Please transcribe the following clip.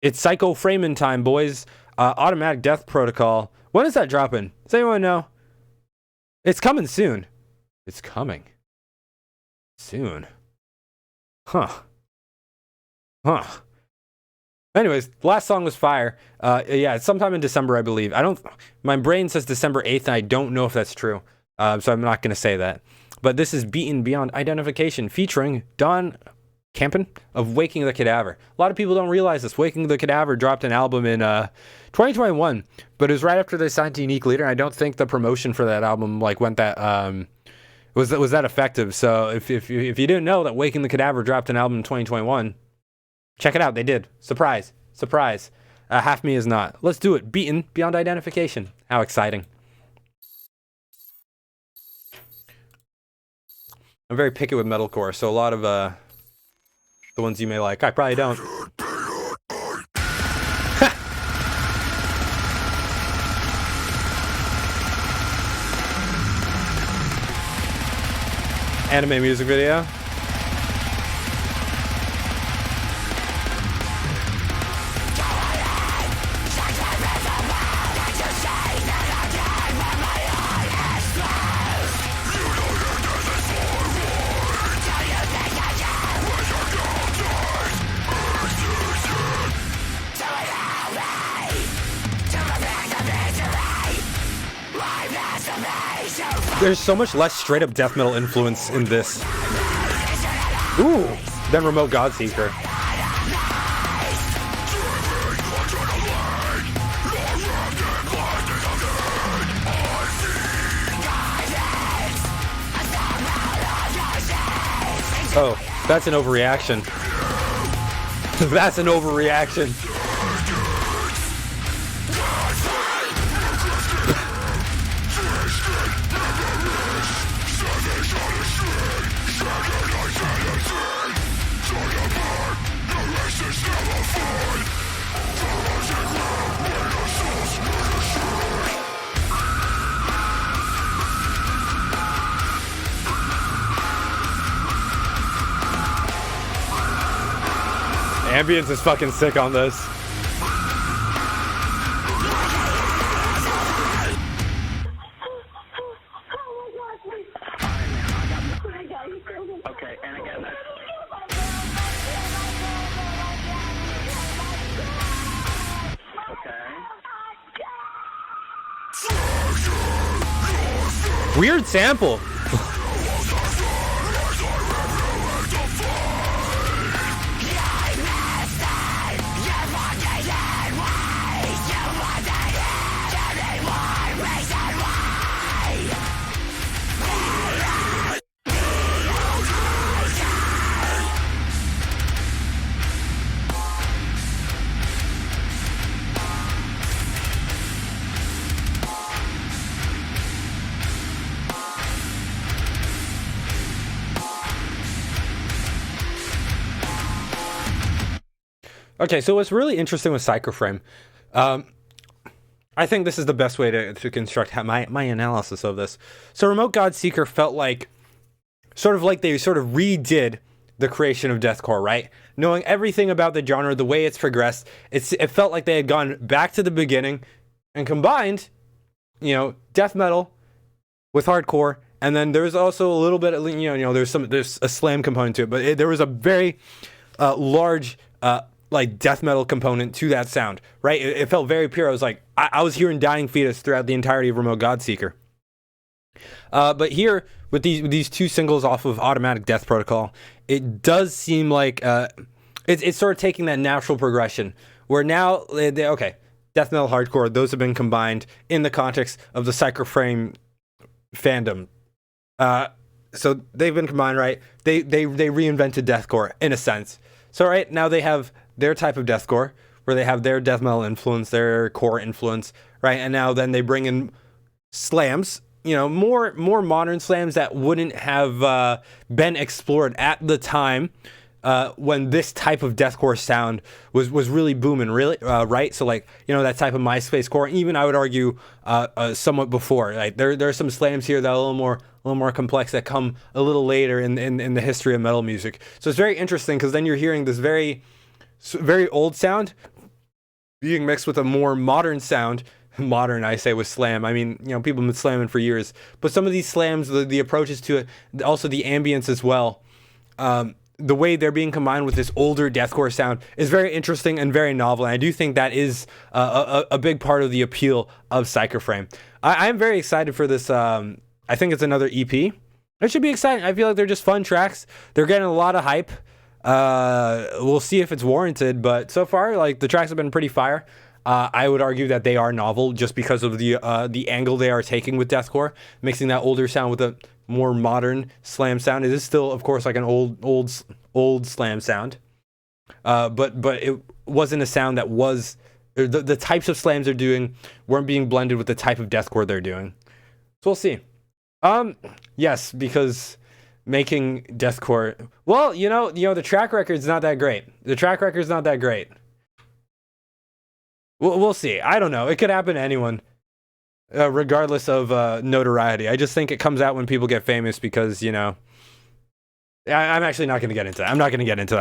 It's Psycho Framing time, boys. Automatic Death Protocol. When is that dropping? Does anyone know? It's coming soon. It's coming soon. Huh. Anyways, the last song was fire. Yeah, it's sometime in December, I believe. My brain says December 8th, and I don't know if that's true. So I'm not going to say that. But this is Beaten Beyond Identification, featuring CAMPAN of Waking the Cadaver. A lot of people don't realize this. Waking the Cadaver dropped an album in 2021, but it was right after they signed to Unique Leader, and I don't think the promotion for that album went that was that effective. So if you didn't know that Waking the Cadaver dropped an album in 2021, check it out. They did. Surprise. Half Me Is Not. Let's do it. Beaten Beyond Identification. How exciting. I'm very picky with metalcore, so a lot of the ones you may like, I probably don't. Anime music video. There's so much less straight up death metal influence in this. Ooh, than Remote Godseeker. Oh, that's an overreaction. That's an overreaction. Ambience is fucking sick on this. Okay, and again. Okay. Weird sample. Okay, so what's really interesting with Psychoframe, I think this is the best way to construct my analysis of this. So Remote Godseeker felt like, sort of like they redid the creation of deathcore, right? Knowing everything about the genre, the way it's progressed, it felt like they had gone back to the beginning and combined, death metal with hardcore, and then there's also a little bit of, there's a slam component to it, but there was a very large like death metal component to that sound, right? It felt very pure. I was like, I was hearing Dying Fetus throughout the entirety of Remote Godseeker. But here, with these two singles off of Automatic Death Protocol, it does seem like it's sort of taking that natural progression, where now, okay, death metal, hardcore, those have been combined in the context of the Psychoframe fandom. So they've been combined, right? They reinvented deathcore, in a sense. So right now they have their type of deathcore, where they have their death metal influence, their core influence, right? And now then they bring in slams, more modern slams that wouldn't have been explored at the time when this type of deathcore sound was really booming, really, right? So like, that type of MySpace core, even I would argue somewhat before. Like there are some slams here that are a little more complex, that come a little later in the history of metal music. So it's very interesting, because then you're hearing this very old sound being mixed with a more modern sound. Modern, I say, with slam. I mean, you know, people have been slamming for years, but some of these slams, the approaches to it, also the ambience as well, the way they're being combined with this older deathcore sound is very interesting and very novel. And I do think that is a big part of the appeal of Psychoframe. I'm very excited for this. I think it's another EP. It should be exciting. I feel like they're just fun tracks. They're getting a lot of hype. We'll see if it's warranted, but so far, like, the tracks have been pretty fire. I would argue that they are novel just because of the angle they are taking with deathcore, mixing that older sound with a more modern slam sound. It is still, of course, like an old slam sound, but it wasn't a sound that was the types of slams they're doing weren't being blended with the type of deathcore they're doing. So we'll see. Yes, because making deathcore, well, you know, the track record's not that great. The track record's not that great. We'll see. I don't know. It could happen to anyone, regardless of notoriety. I just think it comes out when people get famous because, you know, I'm actually not going to get into that. I'm not going to get into that.